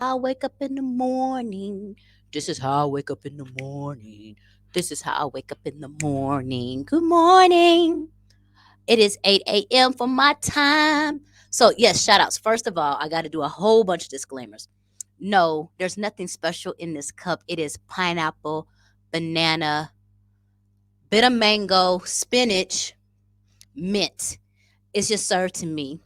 I wake up in the morning. This is how I wake up in the morning. This is how I wake up in the morning. Good morning. It is 8 a.m. for my time. So, yes, shout outs. First of all, I got to do a whole bunch of disclaimers. No, there's nothing special in this cup. It is pineapple, banana, bit of mango, spinach, mint. It's just served to me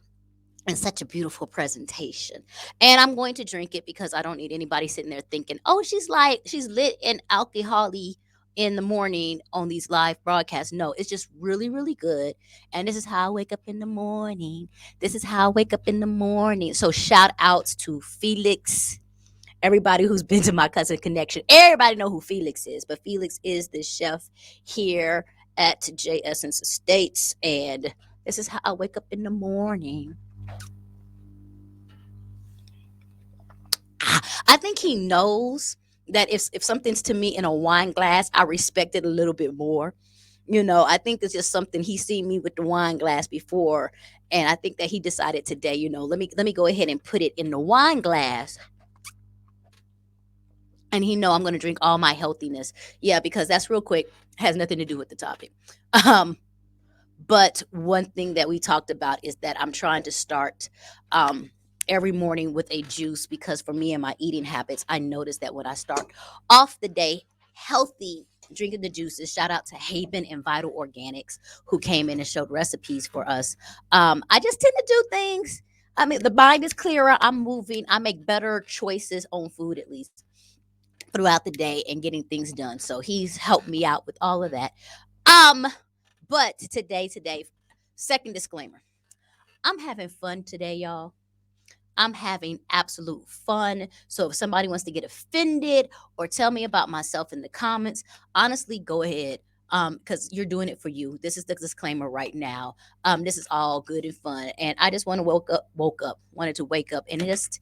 in such a beautiful presentation. And I'm going to drink it because I don't need anybody sitting there thinking, oh, she's lit and alcohol in the morning on these live broadcasts. No, it's just really, really good. And this is how I wake up in the morning. This is how I wake up in the morning. So shout outs to Felix. Everybody who's been to my cousin connection, everybody know who Felix is, but Felix is the chef here at J Essence Estates, and this is how I wake up in the morning. I think he knows that if something's to me in a wine glass, I respect it a little bit more. I think it's just something he's seen me with the wine glass before, and I think that he decided today, let me go ahead and put it in the wine glass, and he know I'm going to drink all my healthiness. Yeah, because that's real quick, has nothing to do with the topic. Um, But one thing that we talked about is that I'm trying to start every morning with a juice because for me and my eating habits, I notice that when I start off the day healthy, drinking the juices, shout out to Haven and Vital Organics who came in and showed recipes for us. I just tend to do things. I mean, the mind is clearer. I'm moving. I make better choices on food, at least throughout the day and getting things done. So he's helped me out with all of that. Um, but today, second disclaimer. I'm having fun today, y'all. I'm having absolute fun. So if somebody wants to get offended or tell me about myself in the comments, honestly, go ahead. Because you're doing it for you. This is the disclaimer right now. This is all good and fun. And I just want to wanted to wake up and just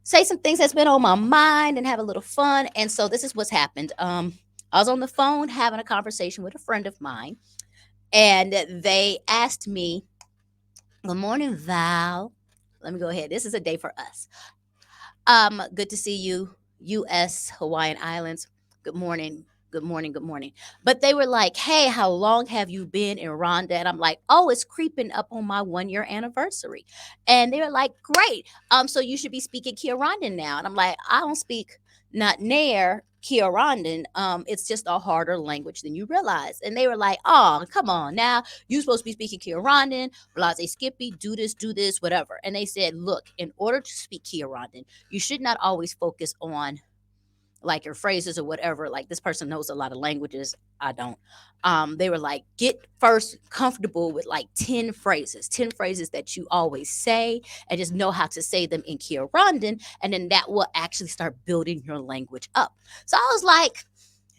say some things that's been on my mind and have a little fun. And so this is what's happened. I was on the phone having a conversation with a friend of mine, and they asked me, "Good morning, Val. Let me go ahead. This is a day for us. Good to see you, U.S. Hawaiian Islands. Good morning." Good morning, good morning. But they were like, hey, how long have you been in Rwanda? And I'm like, oh, it's creeping up on my 1 year anniversary. And they were like, great. So you should be speaking Kinyarwanda now. And I'm like, I don't speak not near Kinyarwanda. It's just a harder language than you realize. And they were like, oh, come on now. You're supposed to be speaking Kinyarwanda, Blase Skippy, do this, whatever. And they said, look, in order to speak Kinyarwanda, you should not always focus on like your phrases or whatever. Like this person knows a lot of languages. I don't. They were like, get first comfortable with like 10 phrases that you always say, and just know how to say them in Kinyarwanda. And then that will actually start building your language up. So I was like,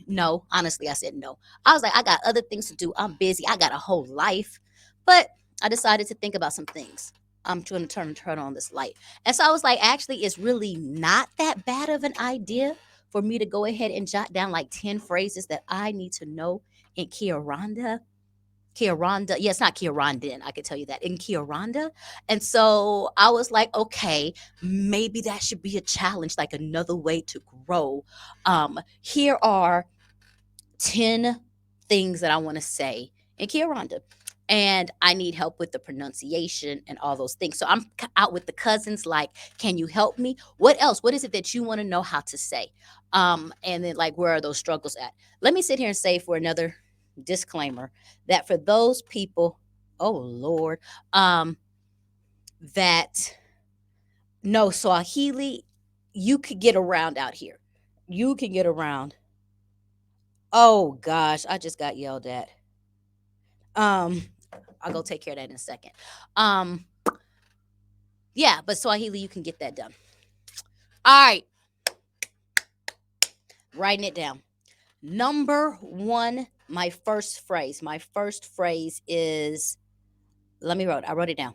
no, honestly, I said no. I was like, I got other things to do. I'm busy. I got a whole life. But I decided to think about some things. I'm going to turn on this light. And so I was like, actually, it's really not that bad of an idea for me to go ahead and jot down like 10 phrases that I need to know in Kinyarwanda. Kinyarwanda. Yeah, it's not Kinyarwandan. I can tell you that in Kinyarwanda. And so I was like, okay, maybe that should be a challenge, like another way to grow. Here are 10 things that I want to say in Kinyarwanda. And I need help with the pronunciation and all those things. So I'm out with the cousins, like, can you help me? What else? What is it that you want to know how to say? And then, like, where are those struggles at? Let me sit here and say for another disclaimer that for those people, oh Lord, that no Swahili, you could get around out here. You can get around. Oh gosh, I just got yelled at. Um, I'll go take care of that in a second. Um, yeah, but Swahili, you can get that done. All right, writing it down. Number one, my first phrase. My first phrase is, I wrote it down.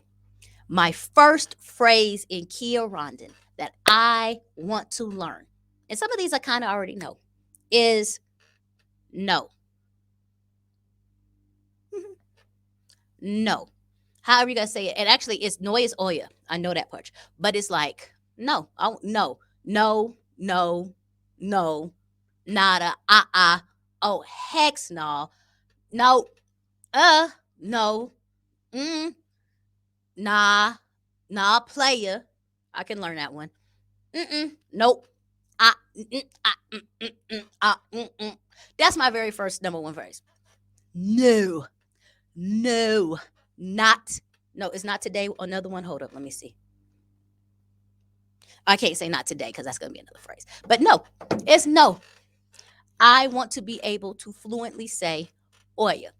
My first phrase in Kinyarwanda that I want to learn, and some of these I kind of already know, is no. No. However you guys say it. And actually it's no is oya. I know that part. But it's like, no, no, No, no, no, nada, oh, hex no, no, uh, no, mm, nah, nah, player. I can learn that one. Nope. That's my very first number one phrase. No, no, not. No, it's not today. Another one. Hold up. Let me see. I can't say not today because that's going to be another phrase. But no, it's no. I want to be able to fluently say Oya,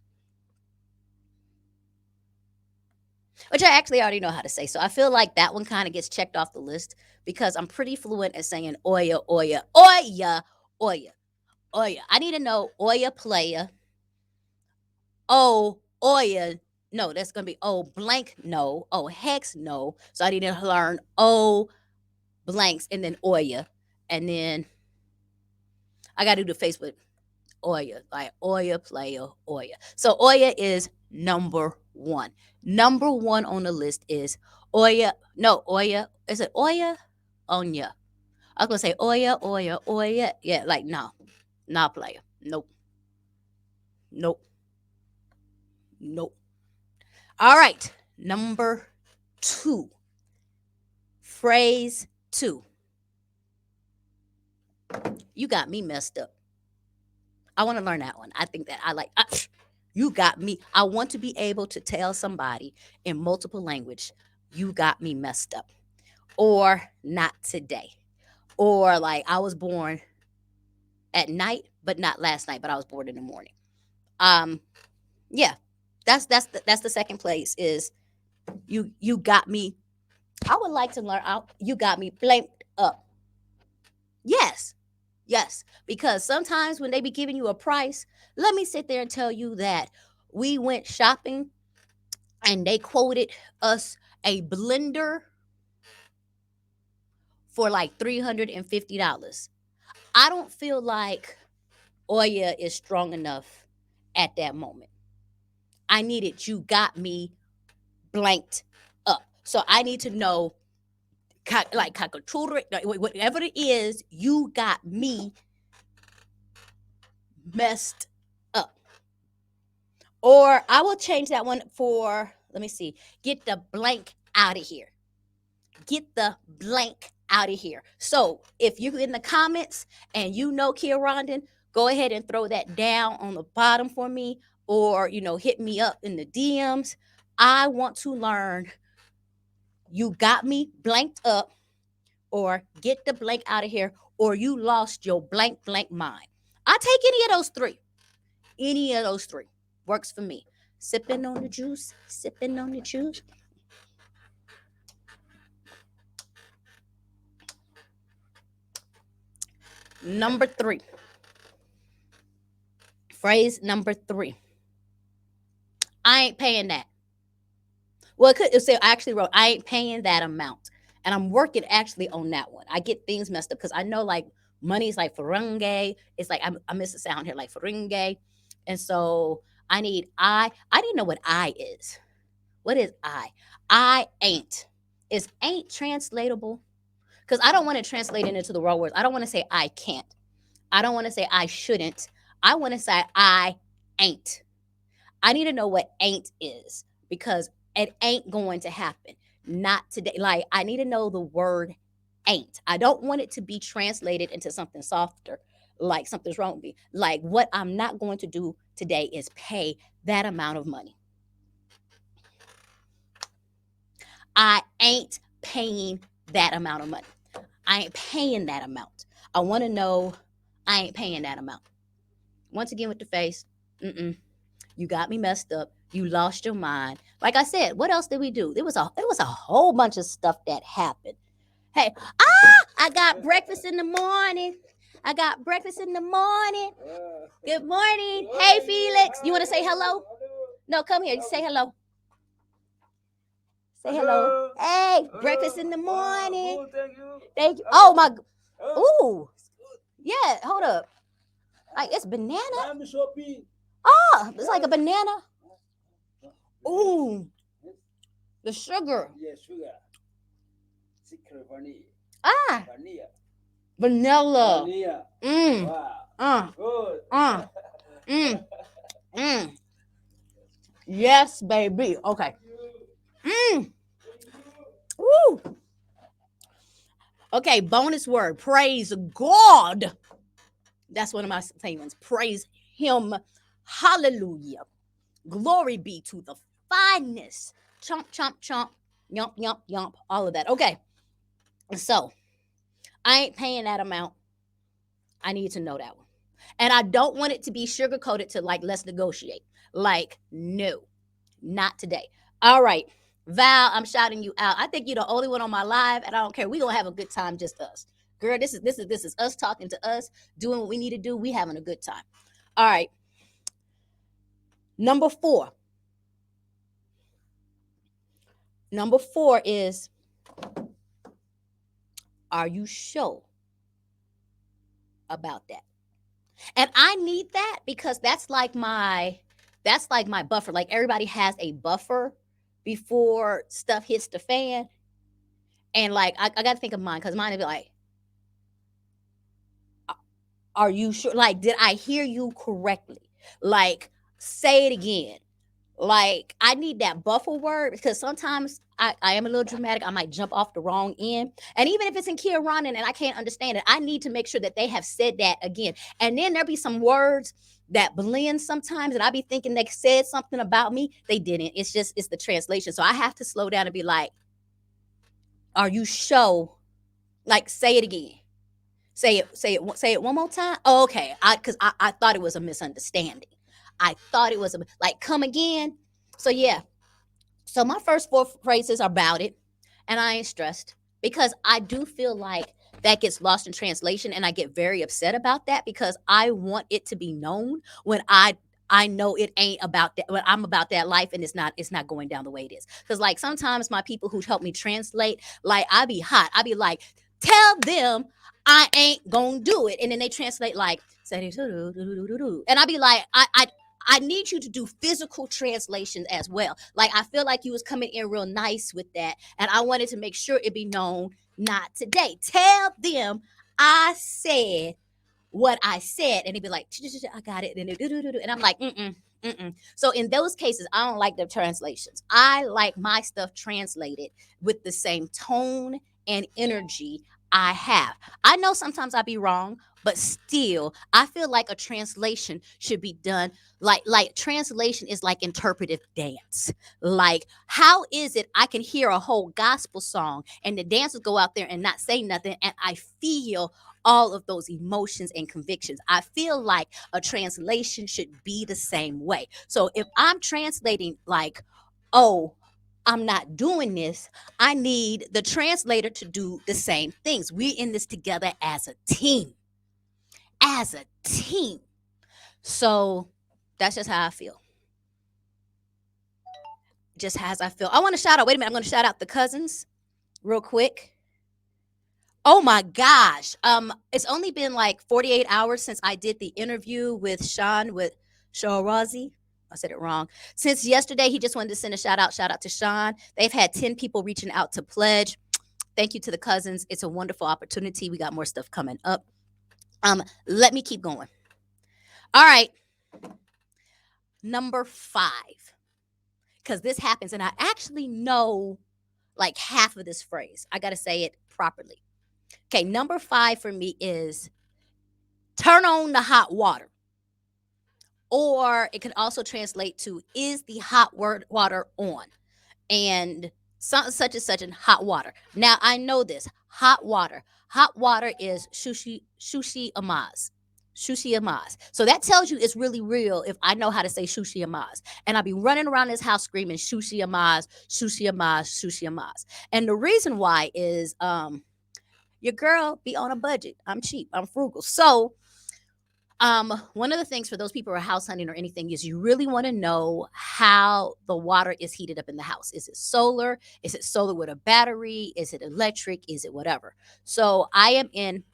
which I actually already know how to say. So I feel like that one kind of gets checked off the list because I'm pretty fluent at saying Oya, Oya, Oya, Oya, Oya. I need to know Oya player. Oh, Oya. No, that's going to be oh blank no. Oh hex no. So I need to learn oh blanks and then Oya. And then I got to do the face with Oya, like Oya player Oya. So Oya is number one. Number one on the list is Oya. No, Oya. Is it Oya? Onya. I was gonna say Oya, Oya, Oya. Yeah, like no, not player. Nope, nope, nope. All right, number two. Phrase two. You got me messed up. I want to learn that one. I think that I like. You got me. I want to be able to tell somebody in multiple language, you got me messed up, or not today, or like I was born at night, but not last night, but I was born in the morning. Um, yeah, that's the second place is you got me. I would like to learn. You got me blanked up. Yes, yes, because sometimes when they be giving you a price, let me sit there and tell you that we went shopping and they quoted us a blender for like $350. I don't feel like Oya is strong enough at that moment. I needed you got me blanked up. So I need to know like cacatúa, whatever it is, you got me messed up. Or I will change that one for, let me see, get the blank out of here. Get the blank out of here. So if you're in the comments and you know Kinyarwanda, go ahead and throw that down on the bottom for me, or hit me up in the DMs. I want to learn you got me blanked up, or get the blank out of here, or you lost your blank blank mind. I take any of those three. Any of those three works for me. Sipping on the juice, sipping on the juice. Number three. Phrase number three. I ain't paying that. Well, it say I actually wrote I ain't paying that amount, and I'm working actually on that one. I get things messed up because I know like money's like farunge. It's like I miss the sound here like farunge, and so I didn't know what I is. What is I? I ain't. Is ain't translatable? Because I don't want to translate it into the raw words. I don't want to say I can't. I don't want to say I shouldn't. I want to say I ain't. I need to know what ain't is because it ain't going to happen. Not today. Like, I need to know the word ain't. I don't want it to be translated into something softer, like something's wrong with me. Like, what I'm not going to do today is pay that amount of money. I ain't paying that amount of money. I ain't paying that amount. I want to know I ain't paying that amount. Once again with the face, you got me messed up. You lost your mind. Like I said, what else did we do? It was a whole bunch of stuff that happened. Hey, I got breakfast in the morning. I got breakfast in the morning. Good morning. Hey, Felix. You want to say hello? No, come here. Say hello. Say hello. Hey, breakfast in the morning. Thank you. Oh my. Ooh. Yeah. Hold up. Like it's banana. Oh, it's like a banana. Ooh. The sugar. Yeah, sugar. Secret vanilla. Ah. Vanilla. Vanilla. Vanilla. Wow. Good. Mm. Mm. Yes, baby. Okay. Mm. Woo. Okay, bonus word. Praise God. That's one of my statements. Praise Him. Hallelujah. Glory be to the finest. Chomp, chomp, chomp. Yump, yump, yump. All of that. Okay. So I ain't paying that amount. I need to know that one. And I don't want it to be sugar coated to like, let's negotiate. Like, no, not today. All right. Val, I'm shouting you out. I think you're the only one on my live, and I don't care. We're gonna have a good time, just us. Girl, this is us talking to us, doing what we need to do. We having a good time. All right. Number four. Number four is, are you sure about that? And I need that because that's like my buffer. Like everybody has a buffer before stuff hits the fan. And like I gotta think of mine because mine would be like, are you sure? Like, did I hear you correctly? Like, say it again. Like, I need that buffer word because sometimes I am a little dramatic. I might jump off the wrong end. And even if it's in Kinyarwanda and I can't understand it, I need to make sure that they have said that again. And then there'll be some words that blend sometimes, and I be thinking they said something about me. They didn't. It's the translation. So I have to slow down and be like, are you sure? Like, say it again. Say it one more time. Oh, okay. I thought it was a misunderstanding. I thought it was like, come again. So yeah. So my first four phrases are about it, and I ain't stressed because I do feel like that gets lost in translation, and I get very upset about that because I want it to be known when I know it ain't about that. When I'm about that life, and it's not going down the way it is. Because like sometimes my people who help me translate, like I be hot. I be like, tell them I ain't gonna do it, and then they translate like, and I be like, I need you to do physical translations as well. Like I feel like you was coming in real nice with that, and I wanted to make sure it be known. Not today. Tell them I said what I said, and they'd be like, I got it, and I'm like, mm-mm, mm-mm. So in those cases, I don't like the translations. I like my stuff translated with the same tone and energy I have. I know sometimes I be wrong, but still, I feel like a translation should be done like translation is like interpretive dance. Like, how is it I can hear a whole gospel song and the dancers go out there and not say nothing, and I feel all of those emotions and convictions? I feel like a translation should be the same way. So if I'm translating like, oh, I'm not doing this, I need the translator to do the same things. We're in this together as a team. As a team. So that's just how I feel. Just as I feel. I want to shout out, wait a minute, I'm going to shout out the cousins real quick. Oh my gosh. It's only been like 48 hours since I did the interview with Sean with Shawrazi. I said it wrong. Since yesterday, he just wanted to send a shout out. Shout out to Sean. They've had 10 people reaching out to pledge. Thank you to the cousins. It's a wonderful opportunity. We got more stuff coming up. Let me keep going. All right. Number 5. Because this happens, and I actually know like half of this phrase. I got to say it properly. Okay, number 5 for me is turn on the hot water. Or it can also translate to, is the hot water on? And such and such in hot water. Now I know this. Hot water. Hot water is sushi amaz. Sushi amaz. So that tells you it's really real if I know how to say sushi amaz. And I'll be running around this house screaming sushi amaz, sushi amaz, sushi amaz. And the reason why is your girl be on a budget. I'm cheap. I'm frugal. So one of the things for those people who are house hunting or anything is you really want to know how the water is heated up in the house. Is it solar? Is it solar with a battery? Is it electric? Is it whatever? So I am in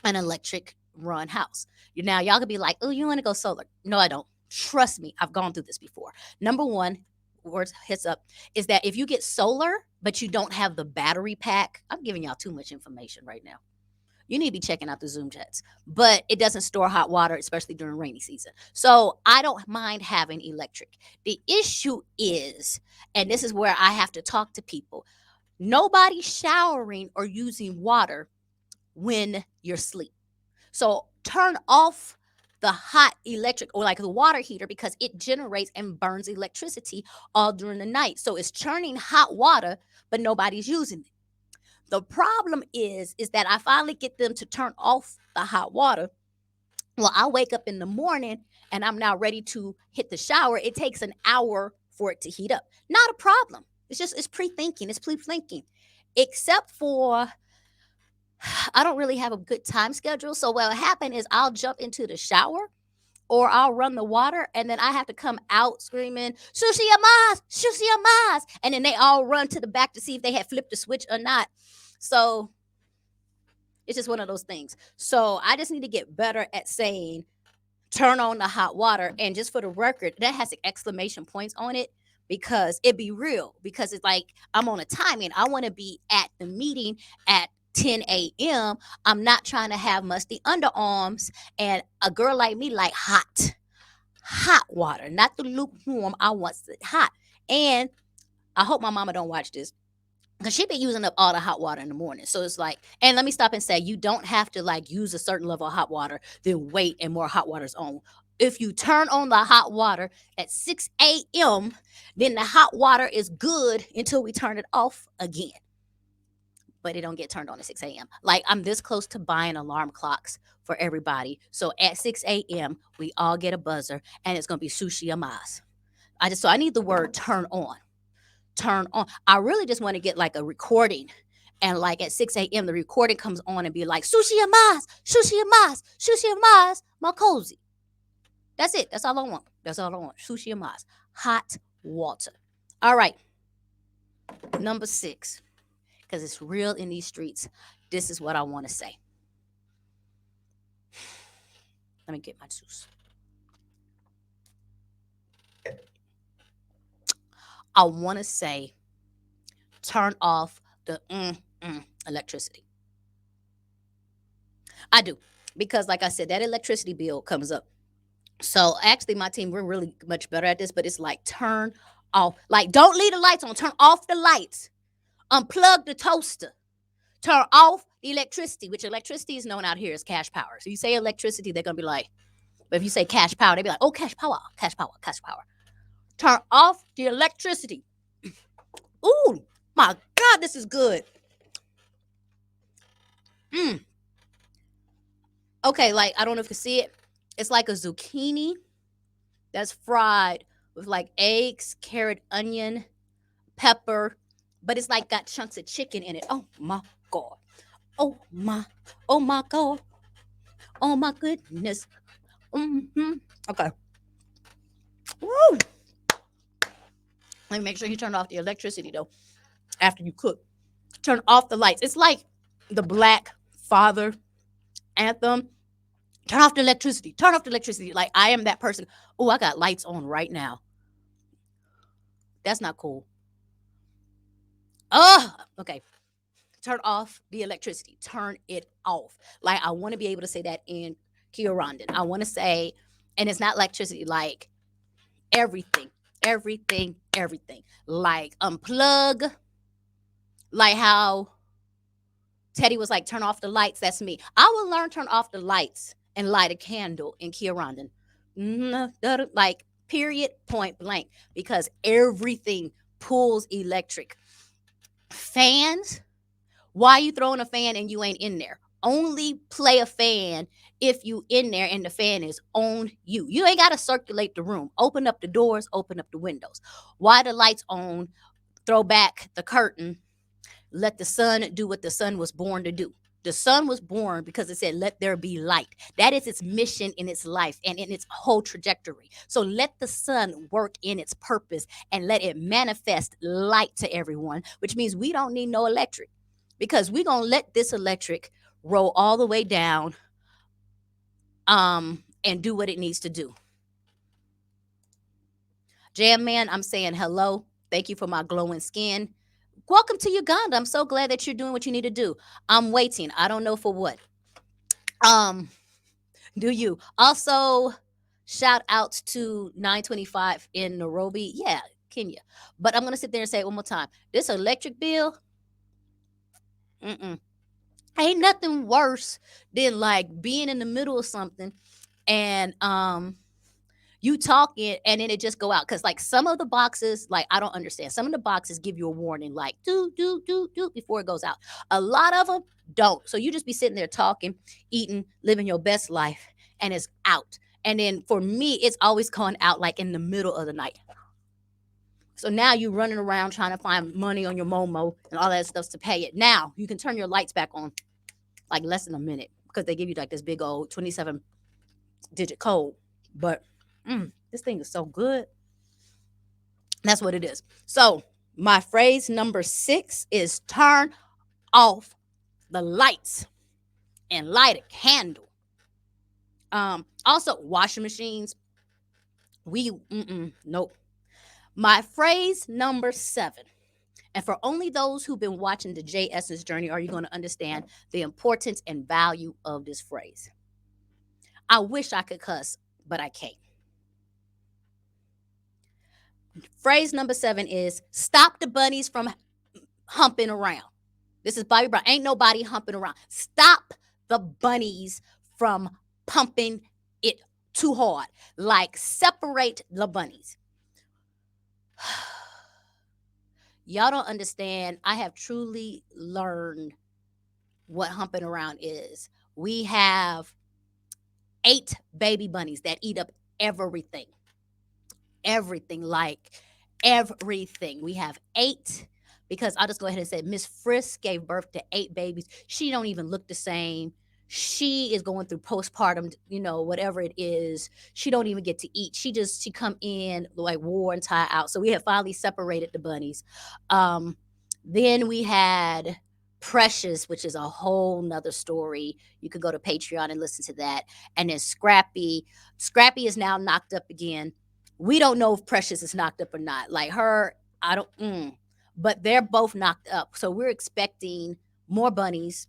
an electric run house. Now y'all could be like, oh, you want to go solar? No, I don't. Trust me, I've gone through this before. Number one, words hits up, is that if you get solar but you don't have the battery pack, I'm giving y'all too much information right now. you need to be checking out the Zoom jets. But it doesn't store hot water, especially during rainy season. So I don't mind having electric. The issue is, and this is where I have to talk to people, nobody showering or using water when you're asleep. So turn off the hot electric or like the water heater because it generates and burns electricity all during the night. So it's churning hot water, but nobody's using it. The problem is that I finally get them to turn off the hot water. Well, I wake up in the morning and I'm now ready to hit the shower. It takes an hour for it to heat up. Not a problem. It's pre-thinking. It's pre-thinking. Except for I don't really have a good time schedule. So what'll happen is I'll jump into the shower or I'll run the water and then I have to come out screaming, sushi amas, sushi amas. And then they all run to the back to see if they had flipped the switch or not. So it's just one of those things. So I just need to get better at saying, turn on the hot water. And just for the record, that has exclamation points on it because it be real. Because it's like I'm on a timing. I want to be at the meeting at 10 a.m. I'm not trying to have musty underarms. And a girl like me like hot water, not the lukewarm. I want it hot. And I hope my mama don't watch this because she been using up all the hot water in the morning. So it's like, and let me stop and say, you don't have to like use a certain level of hot water, then wait and more hot water's on. If you turn on the hot water at 6 a.m., then the hot water is good until we turn it off again. But it don't get turned on at 6 a.m. Like I'm this close to buying alarm clocks for everybody. So at 6 a.m., we all get a buzzer and it's gonna be sushi amas. I need the word turn on. Turn on. I really just want to get like a recording. And like at 6 a.m., the recording comes on and be like, sushi amas, sushi amas, sushi amas, makozi. That's it. That's all I want. That's all I want. Sushi amas. Hot water. All right. Number 6. Because it's real in these streets. This is what I want to say. Let me get my juice. I want to say turn off the electricity. I do. Because like I said, that electricity bill comes up. So actually my team, we're really much better at this, but it's like turn off. Like don't leave the lights on. Turn off the lights. Unplug the toaster. Turn off the electricity, which electricity is known out here as cash power. So you say electricity, they're going to be like, but if you say cash power, they'll be like, oh, cash power, cash power, cash power. Turn off the electricity. Ooh, my God, this is good. Okay, like, I don't know if you can see it. It's like a zucchini that's fried with like eggs, carrot, onion, pepper, but it's like got chunks of chicken in it. Oh my God. Oh my God. Oh my goodness. Okay. Woo. Let me make sure you turn off the electricity though after you cook. Turn off the lights. It's like the Black Father anthem. Turn off the electricity. Turn off the electricity. Like I am that person. Oh, I got lights on right now. That's not cool. Oh, okay. Turn off the electricity. Turn it off. Like I want to be able to say that in Kinyarwanda. I want to say, and it's not electricity, like everything, everything, everything. Like unplug, like how Teddy was like, turn off the lights. That's me. I will learn turn off the lights and light a candle in Kinyarwanda. Like period, point blank, because everything pulls electric. Fans, why you throwing a fan and you ain't in there? Only play a fan if you in there and the fan is on you. You ain't got to circulate the room. Open up the doors, open up the windows. Why the lights on? Throw back the curtain. Let the sun do what the sun was born to do. The sun was born because it said, let there be light. That is its mission in its life and in its whole trajectory. So let the sun work in its purpose and let it manifest light to everyone, which means we don't need no electric because we're going to let this electric roll all the way down and do what it needs to do. Jam Man, I'm saying hello. Thank you for my glowing skin. Welcome to Uganda. I'm so glad that you're doing what you need to do. I'm waiting. I don't know for what. Um, do you also shout outs to 925 in Nairobi? Yeah, Kenya. But I'm gonna sit there and say it one more time. This electric bill, mm-mm, ain't nothing worse than like being in the middle of something and you talking and then it just go out because like some of the boxes like I don't understand some of the boxes give you a warning like do before it goes out. A lot of them don't, so you just be sitting there talking, eating, living your best life, and it's out. And then for me it's always going out like in the middle of the night, so now you running around trying to find money on your Momo and all that stuff to pay it. Now you can turn your lights back on like less than a minute because they give you like this big old 27-digit code. But this thing is so good. That's what it is. So my phrase number 6 is turn off the lights and light a candle. Also washing machines. Nope. My phrase number 7, and for only those who've been watching the J Essence journey are you going to understand the importance and value of this phrase. I wish I could cuss, but I can't. Phrase number 7 is stop the bunnies from humping around. This is Bobby Brown. Ain't nobody humping around. Stop the bunnies from pumping it too hard. Like, separate the bunnies. Y'all don't understand. I have truly learned what humping around is. We have 8 baby bunnies that eat up everything. Everything, like everything. We have 8 because I'll just go ahead and say Miss Frisk gave birth to 8 babies. She don't even look the same. She is going through postpartum, whatever it is. She don't even get to eat. She come in like war and tie out. So we have finally separated the bunnies. Then we had Precious, which is a whole nother story. You could go to Patreon and listen to that. And then Scrappy. Scrappy is now knocked up again. We don't know if Precious is knocked up or not. Like her, I don't, but they're both knocked up. So we're expecting more bunnies.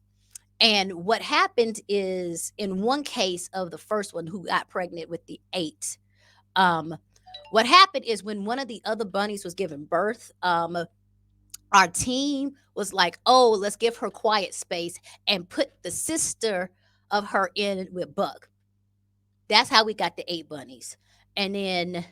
And what happened is in one case of the first one who got pregnant with the 8, what happened is when one of the other bunnies was giving birth, our team was like, oh, let's give her quiet space and put the sister of her in with Bug. That's how we got the 8 bunnies. And then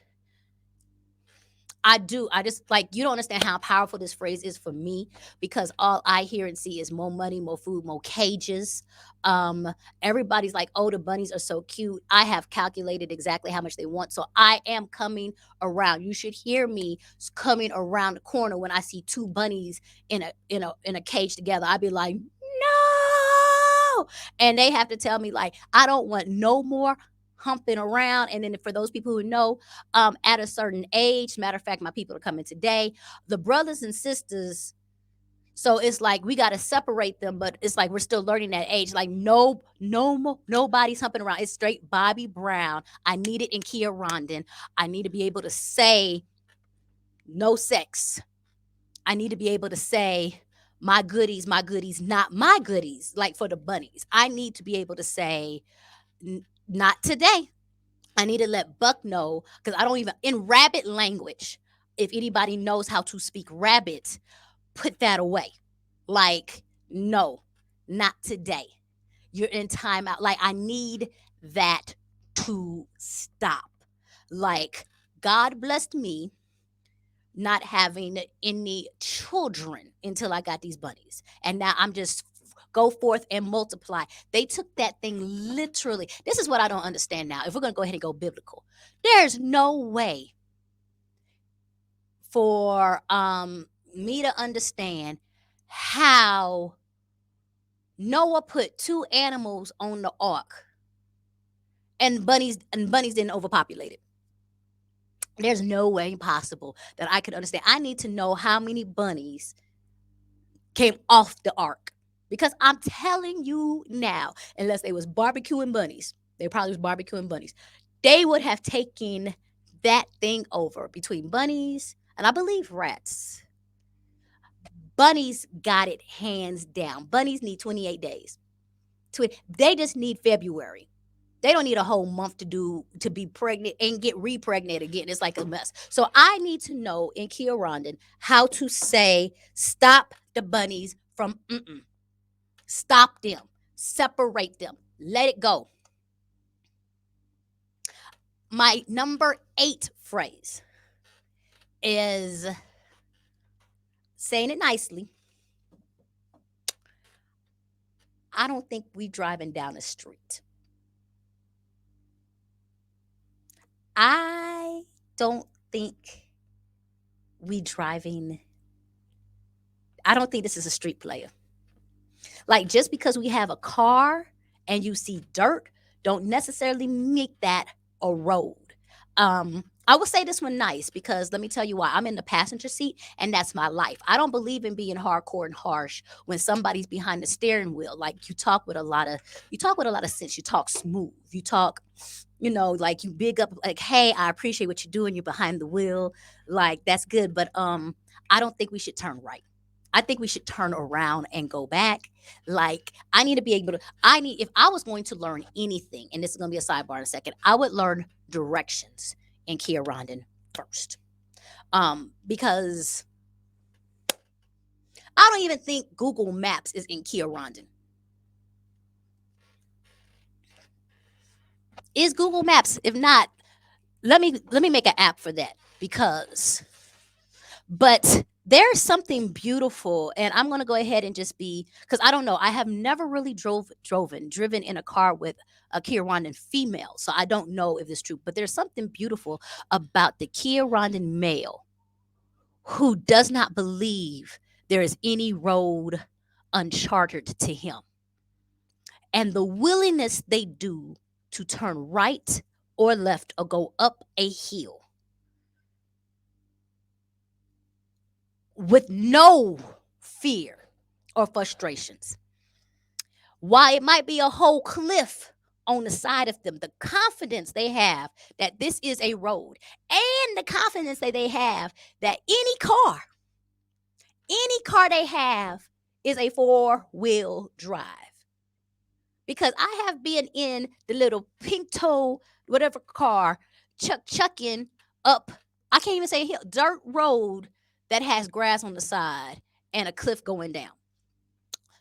I just like, you don't understand how powerful this phrase is for me because all I hear and see is more money, more food, more cages. Um, Everybody's like, oh, the bunnies are so cute. I have calculated exactly how much they want. So I am coming around. You should hear me coming around the corner when I see 2 bunnies in a cage together. I'd be like, no. And they have to tell me, like, I don't want no more humping around. And then for those people who know, at a certain age, matter of fact, my people are coming today, the brothers and sisters, so it's like we got to separate them, but it's like we're still learning that age. Like nobody's humping around. It's straight Bobby Brown. I need it in Kinyarwanda. I need to be able to say no sex. I need to be able to say my goodies, not my goodies. Like for the bunnies, I need to be able to say not today. I need to let Buck know because I don't even in rabbit language. If anybody knows how to speak rabbit, put that away. Like, no, not today. You're in timeout. Like, I need that to stop. Like, God blessed me not having any children until I got these bunnies. And now I'm just go forth and multiply. They took that thing literally. This is what I don't understand now. If we're going to go ahead and go biblical, there's no way for me to understand how Noah put 2 animals on the ark and bunnies didn't overpopulate it. There's no way possible that I could understand. I need to know how many bunnies came off the ark because I'm telling you now, unless they was barbecuing bunnies, they probably was barbecuing bunnies. They would have taken that thing over between bunnies and I believe rats. Bunnies got it hands down. Bunnies need 28 days. They just need February. They don't need a whole month to be pregnant and get repregnant again. It's like a mess. So I need to know in Kinyarwanda how to say stop the bunnies from stop them, separate them, let it go. My number 8 phrase is saying it nicely. I don't think we driving down the street. I don't think we driving. I don't think this is a street player. Like just because we have a car and you see dirt, don't necessarily make that a road. I will say this one nice because let me tell you why. I'm in the passenger seat and that's my life. I don't believe in being hardcore and harsh when somebody's behind the steering wheel. Like you talk with a lot of sense. You talk smooth. You talk, like you big up like, hey, I appreciate what you're doing. You're behind the wheel. Like that's good. But I don't think we should turn right. I think we should turn around and go back. Like I need to be able to. If I was going to learn anything, and this is going to be a sidebar in a second, I would learn directions in Kinyarwanda first. Because I don't even think Google Maps is in Kinyarwanda. Is Google Maps? If not, let me make an app for that because but there's something beautiful and I'm going to go ahead and just be because I don't know, I have never really driven in a car with a Kinyarwandan female, so I don't know if it's true, but there's something beautiful about the Kinyarwandan male who does not believe there is any road uncharted to him, and the willingness they do to turn right or left or go up a hill with no fear or frustrations. While it might be a whole cliff on the side of them, the confidence they have that this is a road and the confidence that they have that any car they have is a four-wheel drive. Because I have been in the little Pinto, whatever car, chucking up, I can't even say hill, dirt road that has grass on the side and a cliff going down.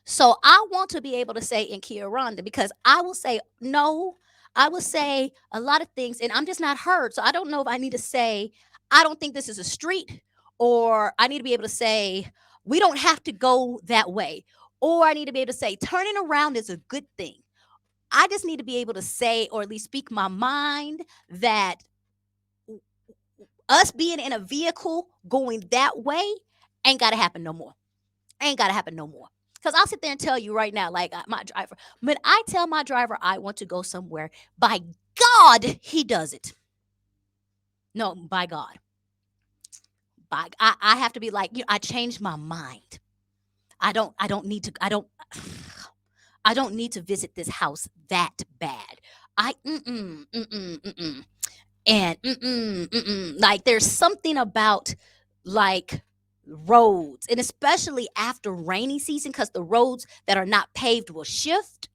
So I want to be able to say in Kinyarwanda because I will say no. I will say a lot of things, and I'm just not heard. So I don't know if I need to say I don't think this is a street, or I need to be able to say we don't have to go that way, or I need to be able to say turning around is a good thing. I just need to be able to say, or at least speak my mind, that us being in a vehicle going that way ain't got to happen no more. Ain't got to happen no more. Because I'll sit there and tell you right now, like my driver, when I tell my driver I want to go somewhere, by God, he does it. No, by God. I have to be like, I changed my mind. I don't need to, I don't need to visit this house that bad. I, mm-mm, mm-mm, mm-mm. And like there's something about like roads and especially after rainy season because the roads that are not paved will shift,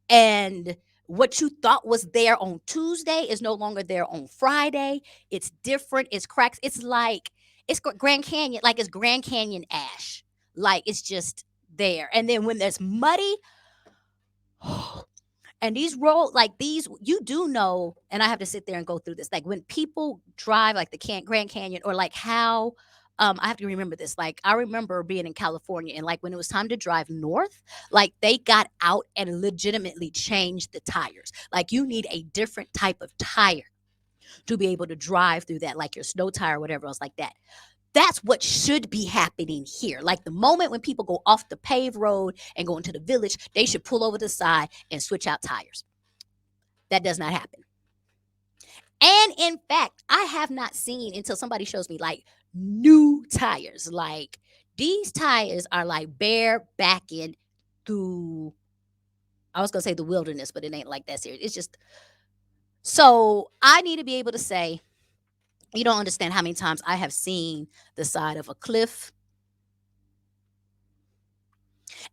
and what you thought was there on Tuesday is no longer there on Friday. It's different, it's cracks, it's like it's Grand Canyon, like it's Grand Canyon ash, like it's just there. And then when there's muddy, and these road like these, you do know, and I have to sit there and go through this. Like when people drive like the Grand Canyon, or like how I have to remember this. Like I remember being in California and like when it was time to drive north, like they got out and legitimately changed the tires. Like you need a different type of tire to be able to drive through that, like your snow tire or whatever else like that. That's what should be happening here. Like the moment when people go off the paved road and go into the village, they should pull over the side and switch out tires. That does not happen. And in fact, I have not seen until somebody shows me like new tires. Like these tires are like bare backing through, I was going to say the wilderness, but it ain't like that serious. It's just, so I need to be able to say, you don't understand how many times I have seen the side of a cliff.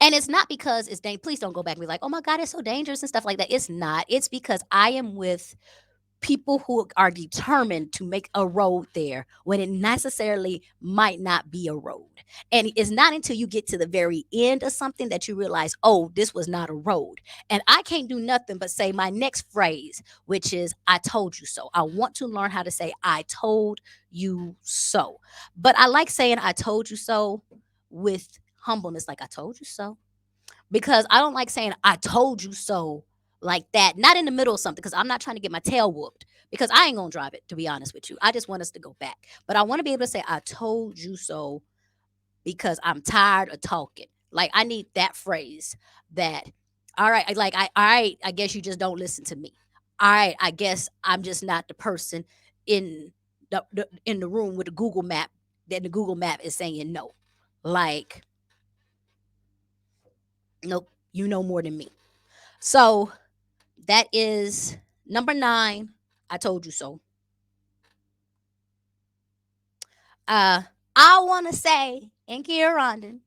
And it's not because it's dangerous. Please don't go back and be like, oh my God, it's so dangerous and stuff like that. It's not. It's because I am with people who are determined to make a road there when it necessarily might not be a road. And it's not until you get to the very end of something that you realize, oh, this was not a road. And I can't do nothing but say my next phrase, which is, I told you so. I want to learn how to say, I told you so. But I like saying, I told you so with humbleness, like, I told you so, because I don't like saying I told you so like that. Not in the middle of something because I'm not trying to get my tail whooped because I ain't gonna drive it, to be honest with you. I just want us to go back. But I want to be able to say I told you so because I'm tired of talking. Like I need that phrase that all right, all right, I guess you just don't listen to me. All right, I guess I'm just not the person in in the room with the Google map that the Google map is saying no. Like, nope, you know more than me. So that is number 9. I told you so. I want to say in Kinyarwanda,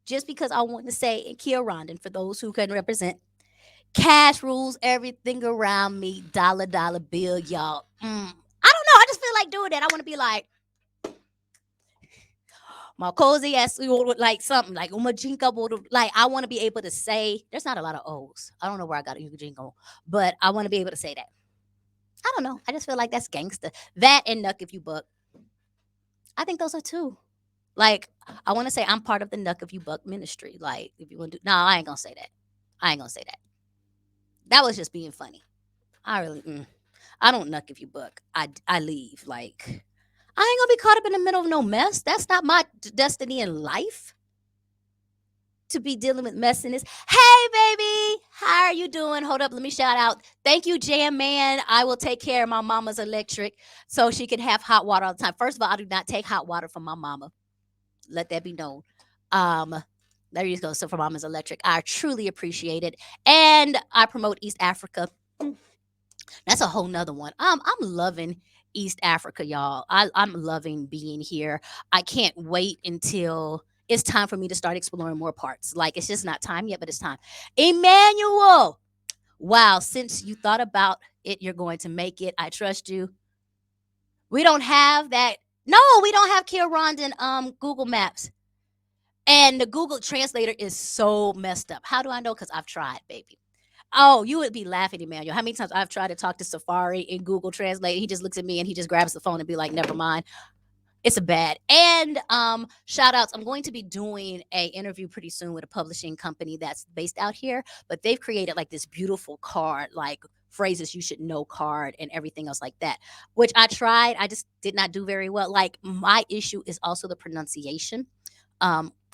just because I want to say in Kinyarwanda, for those who can represent, cash rules everything around me. Dollar, dollar bill, y'all. I don't know. I just feel like doing that. I want to be like, my cozy ass, like something like umajinka, like I want to be able to say. There's not a lot of O's. I don't know where I got a Ujinko, but I want to be able to say that. I don't know. I just feel like that's gangster. That and Nuck if you buck. I think those are two. Like, I want to say I'm part of the Nuck if you buck ministry. Like, if you want to do, no, I ain't gonna say that. I ain't gonna say that. That was just being funny. I really, I don't nuck if you buck. I leave. Like, I ain't gonna be caught up in the middle of no mess. That's not my destiny in life to be dealing with messiness. Hey, baby, how are you doing? Hold up, let me shout out. Thank you, Jam Man. I will take care of my mama's electric so she can have hot water all the time. First of all, I do not take hot water from my mama. Let that be known. Um, there you go. So for Mama's Electric, I truly appreciate it, and I promote East Africa. That's a whole nother one. I'm loving East Africa, y'all. I'm loving being here. I can't wait until it's time for me to start exploring more parts. Like it's just not time yet, but it's time. Emmanuel, wow! Since you thought about it, you're going to make it. I trust you. We don't have that. No, we don't have Kinyarwanda Google Maps. And the Google translator is so messed up. How do I know? Because I've tried, baby. Oh, you would be laughing, Emmanuel. How many times I've tried to talk to Safari in Google Translate? He just looks at me and he just grabs the phone and be like, never mind. It's a bad. And shout outs. I'm going to be doing a interview pretty soon with a publishing company that's based out here, but they've created like this beautiful card, like phrases you should know card and everything else like that, which I tried. I just did not do very well. Like my issue is also the pronunciation.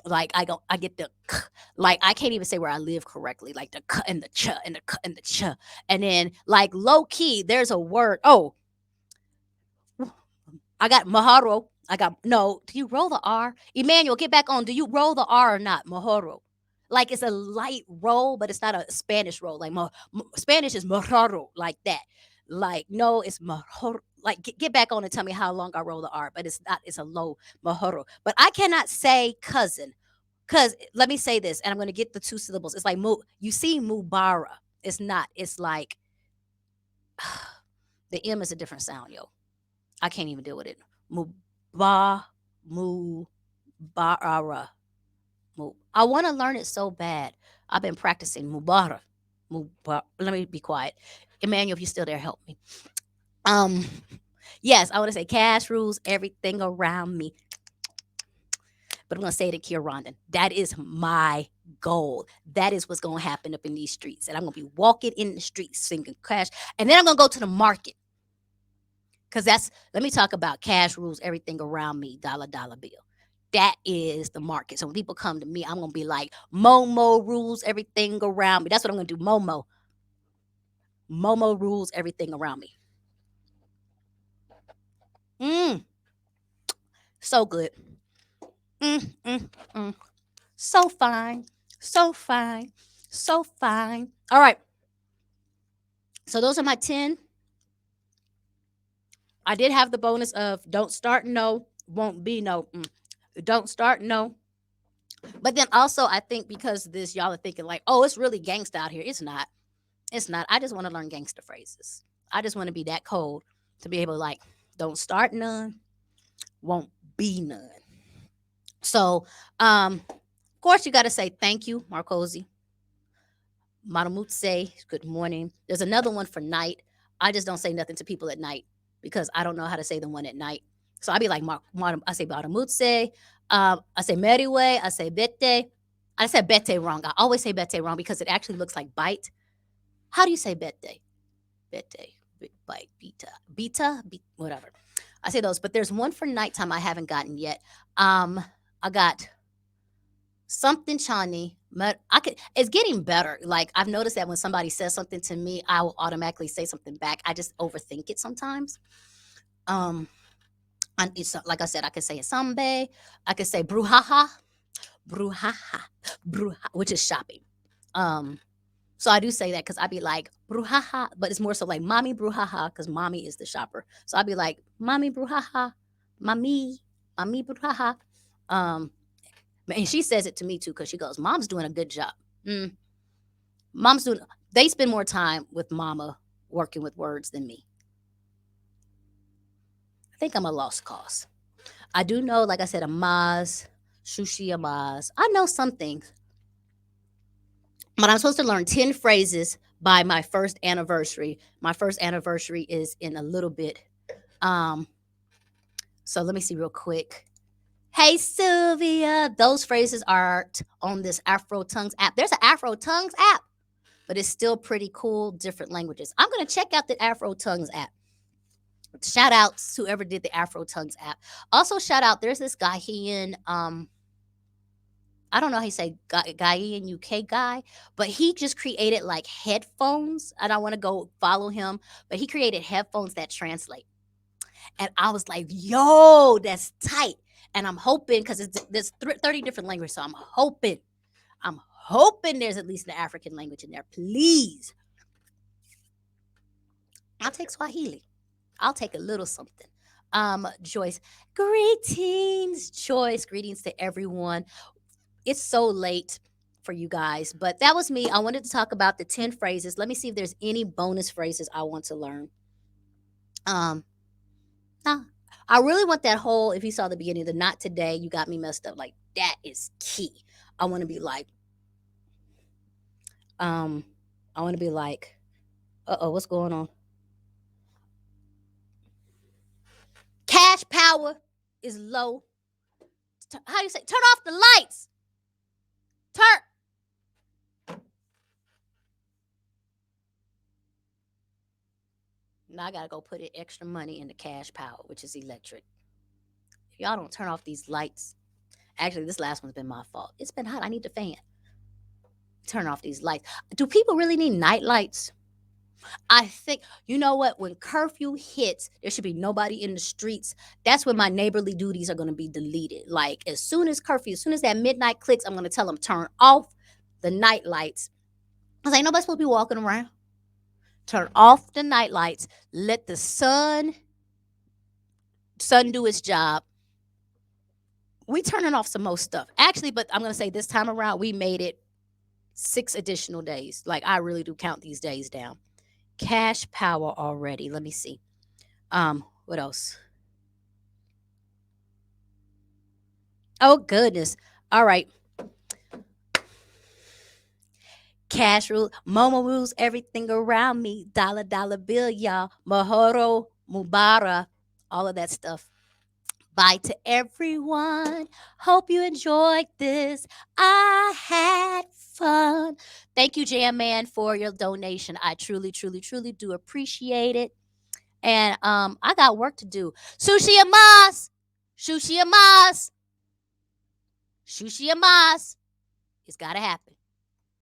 Like I get the k, like I can't even say where I live correctly, like the k and the ch and the k and the ch, and then like low key, there's a word. Oh, I got maharo. I got no. Do you roll the R? Emmanuel, get back on. Do you roll the R or not? Mahoro. Like it's a light roll, but it's not a Spanish roll. Like Spanish is maharo, like that. Like no, it's mahoro. Like get back on and tell me how long I roll the R, but it's not. It's a low mahoro. But I cannot say cousin. Because let me say this, and I'm going to get the two syllables. It's like you see Mubara. It's not. It's like the M is a different sound, yo. I can't even deal with it. Muba Mubara. I want to learn it so bad. I've been practicing Mubara. Let me be quiet. Emmanuel, if you're still there, help me. Um, yes, I want to say cash rules everything around me, but I'm going to say it in Kinyarwanda. That is my goal. That is what's going to happen up in these streets. And I'm going to be walking in the streets singing cash. And then I'm going to go to the market. Because let me talk about cash rules, everything around me, dollar, dollar bill. That is the market. So when people come to me, I'm going to be like, Momo rules everything around me. That's what I'm going to do. Momo. Momo rules everything around me. So good. Mm, mm, mm. So fine. So fine. So fine. All right. So those are my 10. I did have the bonus of don't start no, won't be no. Don't start no, But then also, I think because this, y'all are thinking like, oh, it's really gangsta out here. It's not. It's not. I just want to learn gangster phrases. I just want to be that cold to be able to like, don't start none, won't be none. So, of course, you got to say thank you, Marcosi. Maramutse, good morning. There's another one for night. I just don't say nothing to people at night because I don't know how to say the one at night. So I be like, I say Maramutse. I say Meriwe. I say Bete. I said Bete wrong. I always say Bete wrong because it actually looks like bite. How do you say Bete? Bete, bite, whatever. I say those, but there's one for nighttime I haven't gotten yet. I got something Chani. I could. It's getting better. Like I've noticed that when somebody says something to me, I will automatically say something back. I just overthink it sometimes. Um, and it's like I said, I could say Sambe. I could say bruhaha, bruhaha, bruha, which is shopping. Um, so I do say that because I'd be like bruhaha, but it's more so like mommy bruhaha because mommy is the shopper. So I'd be like mommy bruhaha, mommy, mommy bruhaha. Um, and she says it to me too because she goes, "Mom's doing a good job." Mm, mom's doing. They spend more time with mama working with words than me. I think I'm a lost cause. I do know, like I said, a Maz, Sushi a Maz. I know some things, but I'm supposed to learn 10 phrases by my first anniversary. My first anniversary is in a little bit. Um, so let me see real quick. Hey Sylvia, those phrases are on this Afro Tongues app. There's an Afro Tongues app, but it's still pretty cool, different languages. I'm gonna check out the Afro Tongues app. Shout outs to whoever did the Afro Tongues app. Also, shout out, there's this guy here in I don't know how you say guy in UK guy, but he just created like headphones. And I want to go follow him, but he created headphones that translate. And I was like, yo, that's tight. And I'm hoping because there's 30 different languages, so I'm hoping there's at least an African language in there. Please, I'll take Swahili. I'll take a little something. Joyce, greetings, Joyce. Greetings to everyone. It's so late for you guys, but that was me. I wanted to talk about the 10 phrases. Let me see if there's any bonus phrases I want to learn. Um, nah, I really want that whole, if you saw the beginning, the not today, you got me messed up. Like that is key. I want to be like, um, I want to be like, what's going on? Cash power is low. How do you say? Turn off the lights. Turn. Now I gotta go put in extra money into cash power, which is electric. If y'all don't turn off these lights, actually, this last one's been my fault. It's been hot. I need the fan. Turn off these lights. Do people really need night lights? I think, you know what? When curfew hits, there should be nobody in the streets. That's when my neighborly duties are going to be deleted. Like, as soon as curfew, as soon as that midnight clicks, I'm going to tell them turn off the night lights. Because ain't nobody supposed to be walking around. Turn off the night lights. Let the sun do its job. We turning off some more stuff. Actually, but I'm going to say this time around, we made it 6 additional days. Like, I really do count these days down. Cash power already. Let me see. What else? Oh goodness. All right. Cash rule. Momo rules everything around me. Dollar dollar bill, y'all. Mahoro, Mubara, all of that stuff. Bye to everyone. Hope you enjoyed this. I had fun. Thank you, Jam Man, for your donation. I truly, truly, truly do appreciate it. And I got work to do. Sushi and mas. Sushi and mas. Sushi and mas. It's gotta happen.